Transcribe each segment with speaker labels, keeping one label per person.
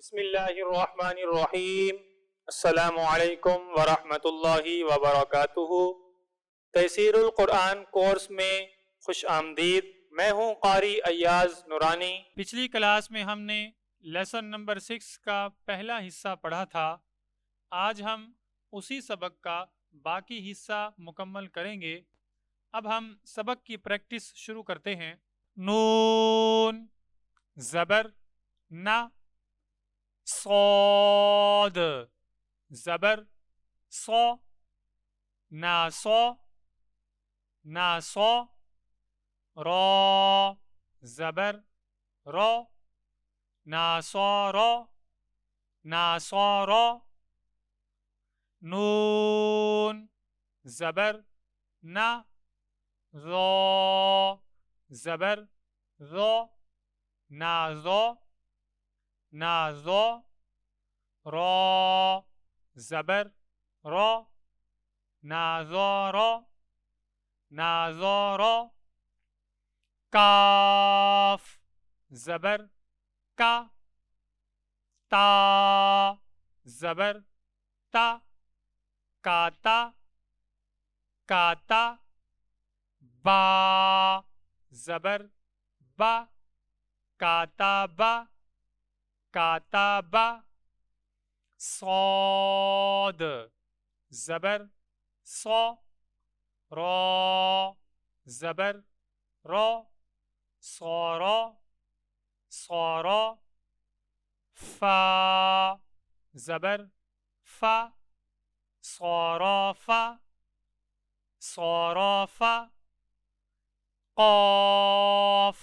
Speaker 1: बिस्मिल्लाहिर्रहमानिर्रहीम। अस्सलामु अलैकुम वरहमतुल्लाहि वबरकातुहू। तफसीरुल कुरान कोर्स में खुश आमदीद। मैं हूँ कारी अय्याज नूरानी। पिछली क्लास में हमने लेसन नंबर 6 का पहला हिस्सा पढ़ा था। आज हम उसी सबक का बाकी हिस्सा मुकम्मल करेंगे। अब हम सबक की प्रैक्टिस शुरू करते हैं। नून ज़बर ना, सौद ज़बर सौ, ना सौ, ना सौ, रौ ज़बर रौ, ना सौ रौ, ना सौ रौ, नून ज़बर ना, ज़ो ज़बर ज़ो, ना ज़ो, ना ज़ो, रौ ज़बर रौ, ना ज़ो रौ, ना ज़ो रौ, काफ ज़बर का, ता ज़बर ता, काता काता, बा ज़बर बा, काता बा, काता बा, सौद ज़बर सौ, रौ ज़बर रौ, सौरो सौरो, फा ज़बर फा, सौरोफा सौरोफा, क़ाफ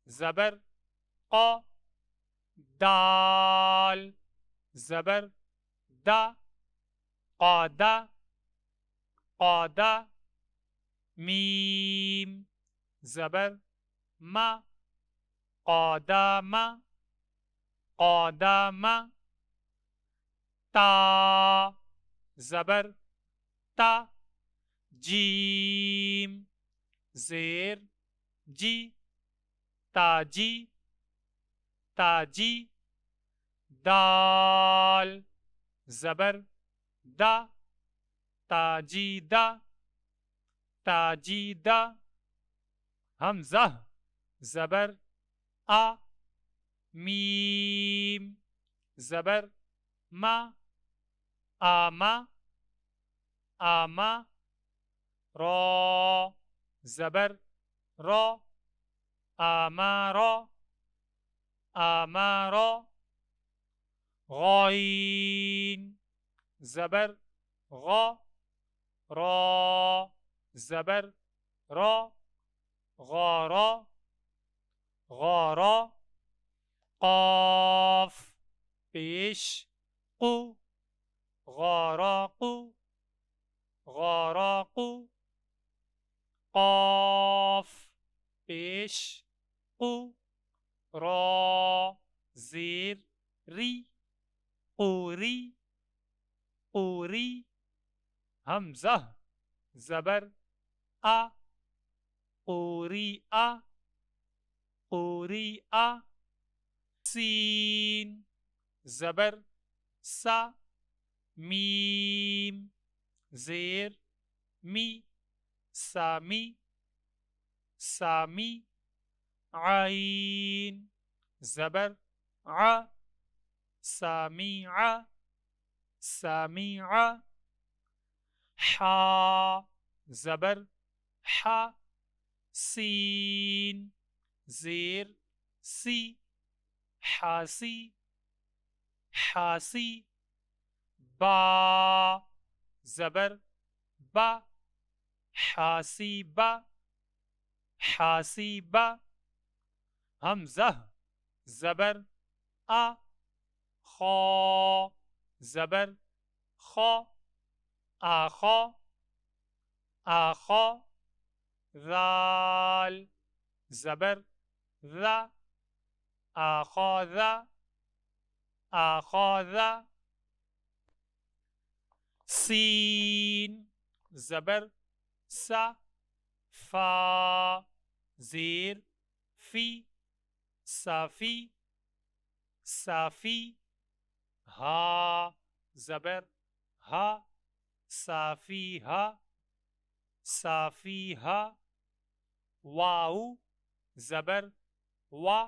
Speaker 1: ज़बर क़ा, दाल ज़बर दा, क़ादा क़ादा, मीम ज़बर मा, क़ादामा क़ादामा, ता ज़बर ता, जीम ज़ेर जी, ताजी ताजी, दाल ज़बर दा, ताजीदा ताजीदा, हमज़ा ज़बर आ, मीम ज़बर मा, आमा आमा, रौ ज़बर रौ, आमारो आमारो, गौइन ज़बर गौ, रौ ज़बर रौ, गौरो गौरो, क़ाफ पेश क़ु, गौरक़ु गौरक़ु, क़ाफ पेश क़ु, रौ ज़ेर री, क़ूरी क़ूरी, हमज़ा ज़बर आ, क़ूरी आ क़ूरी आ, सीन ज़बर सा, मीम ज़ेर मी, सामी सामी, आइन ज़बर आ, सामीआ सामीआ, हा ज़बर हा, सीन ज़ेर सी, हासी हासी, बा ज़बर बा, हासीबा हासीबा, हमज़ा ज़बर आ, खौ ज़बर खौ, आखौ आखौ, ज़ाल ज़बर ज़ा, आखौज़ा आखौज़ा, सीन ज़बर सा, फा ज़ेर फी, साफ़ी साफी, हा ज़बर हा, साफी हा, साफी हा। वाऊ ज़बर वा,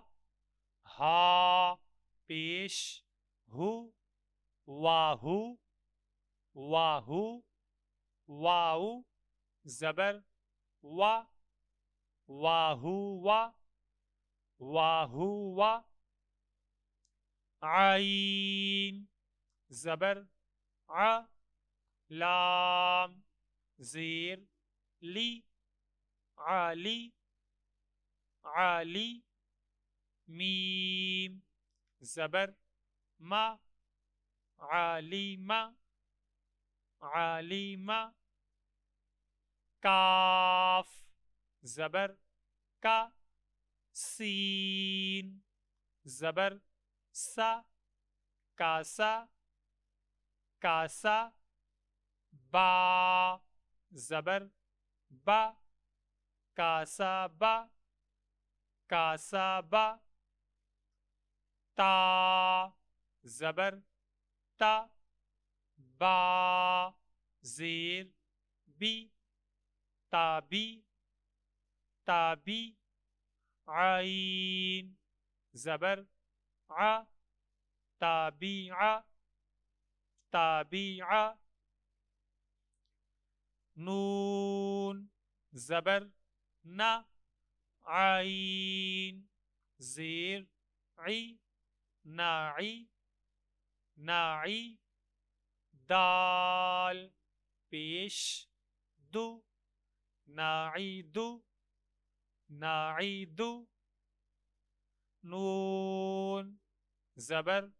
Speaker 1: हा पेश हु, वाहू, वाहू। वाऊ ज़बर वा, वाहू वा, वाहू वा। आइन ज़बर आ, लाम ज़ेर ली, आली, आली। मीम ज़बर मा, आलिमा, आलिमा। काफ ज़बर का, सीन ज़बर सा, कासा, कासा। बा ज़बर बा, कासा बा, कासा बा। ता ज़बर ता, बा ज़ेर बी, ताबी, ताबी। आइन ज़बर आ, ताबीआ, ताबीआ। नून ज़बर ना, आइन ज़ेर ई, नाई, नाई। दाल पेश दु, नाईदु, नाईदु। नून ज़बर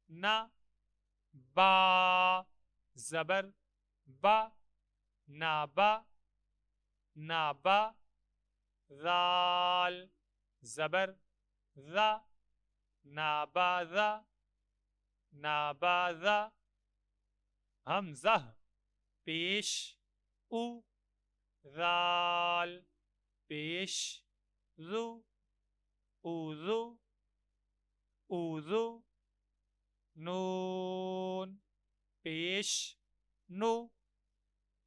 Speaker 1: ना, बा ज़बर बा, नाबा, नाबा। दाल ज़बर दा, नाबादा, नाबादा। हमज़ा पेश उ, दाल पेश ज़ु, उज़ु, उज़ु। नून पेश नु,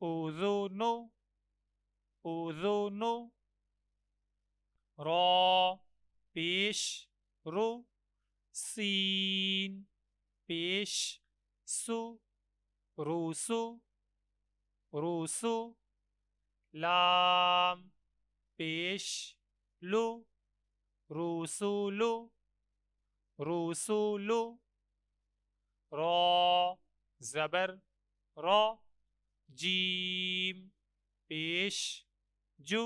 Speaker 1: उज़ुनु, उज़ुनु। रा पेश रु, सीन पेश सु, रूसु, रूसु। लाम पेश लु, रूसुलु, रूसुलु। रा ज़बर रा, जीम पेश जु,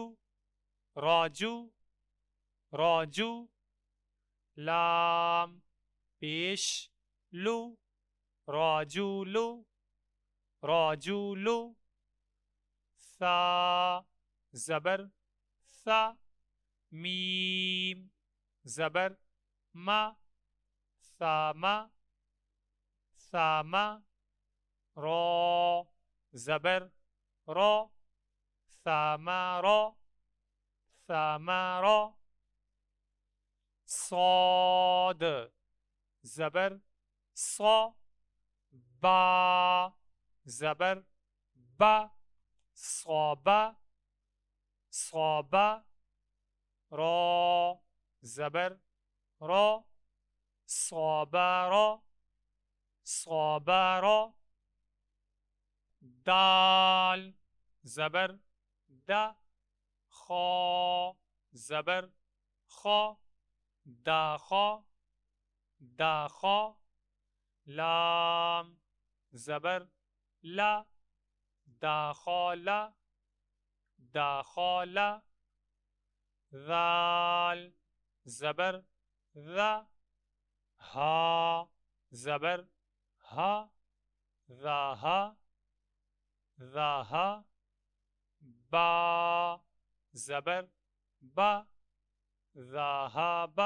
Speaker 1: राजू, राजू। लाम पेश लु, राजूलु, राजूलु। सा ज़बर सा, मीम ज़बर मा, सामा, सामा। रा ज़बर रा, सामारा, सामारा। صاد ज़बर صا، با ज़बर با، صابا، صابا। را ज़बर را، صابارا، صابارا۔ दाल ज़बर दा، खा ज़बर खा، दाखा, दाखा। लाम ज़बर ला, दाखाला, दाखाला। दाल ज़बर दा, हा ज़बर हा, दाहा, दाहा। बा ज़बर बा, ذهب،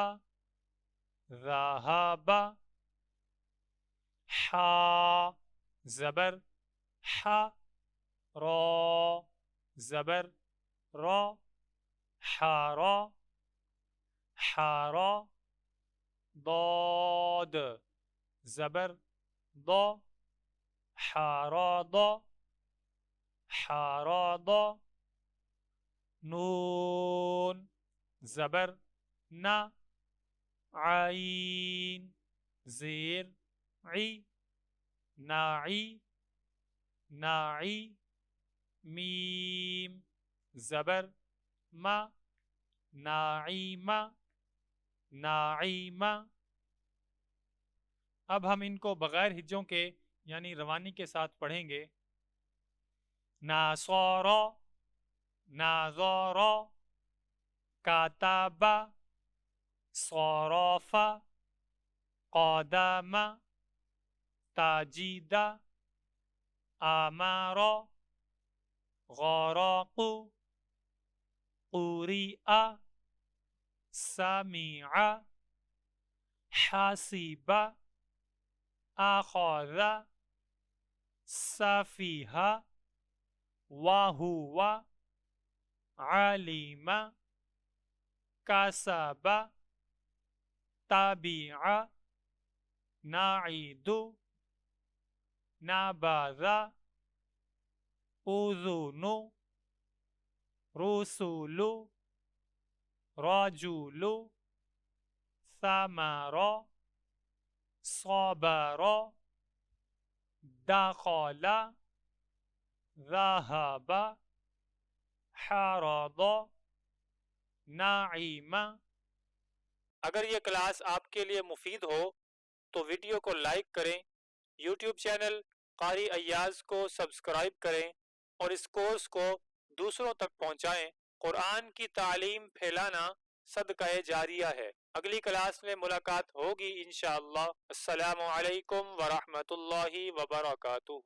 Speaker 1: ذهب۔ حا زبر حا، را زبر را، حارا، حارا۔ ضاد ज़बर दो حرض حرض नून ज़बर ना आइन ज़ेर ई नाई नाई मीम ज़बर मा नाइमा नाइमा। अब हम इनको बगैर हिज्जों के यानी रवानी के साथ पढ़ेंगे। नासौरो नाज़ौरो काताबा सौरफा क़दामा ताजीदा आमारो ग़रक़ु क़ुरिआ समीआ हासिबा आख़ज़ा सफ़ीहा वाहुवा आलिमा कसबा ताबिआ नाइदु नाबाज़ा उज़ुनु रुसुलु रजुलु समरो सबरो दखला ज़हबा हरद नाइमा। अगर ये क्लास आपके लिए मुफीद हो तो वीडियो को लाइक करें, यूट्यूब चैनल कारी अय्याज को सब्सक्राइब करें और इस कोर्स को दूसरों तक पहुंचाएं। कुरान की तालीम फैलाना सदक़ाए जारिया है। अगली क्लास में मुलाकात होगी इंशाअल्लाह। अस्सलामु अलैकुम व रहमतुल्लाहि व बरकातुहू।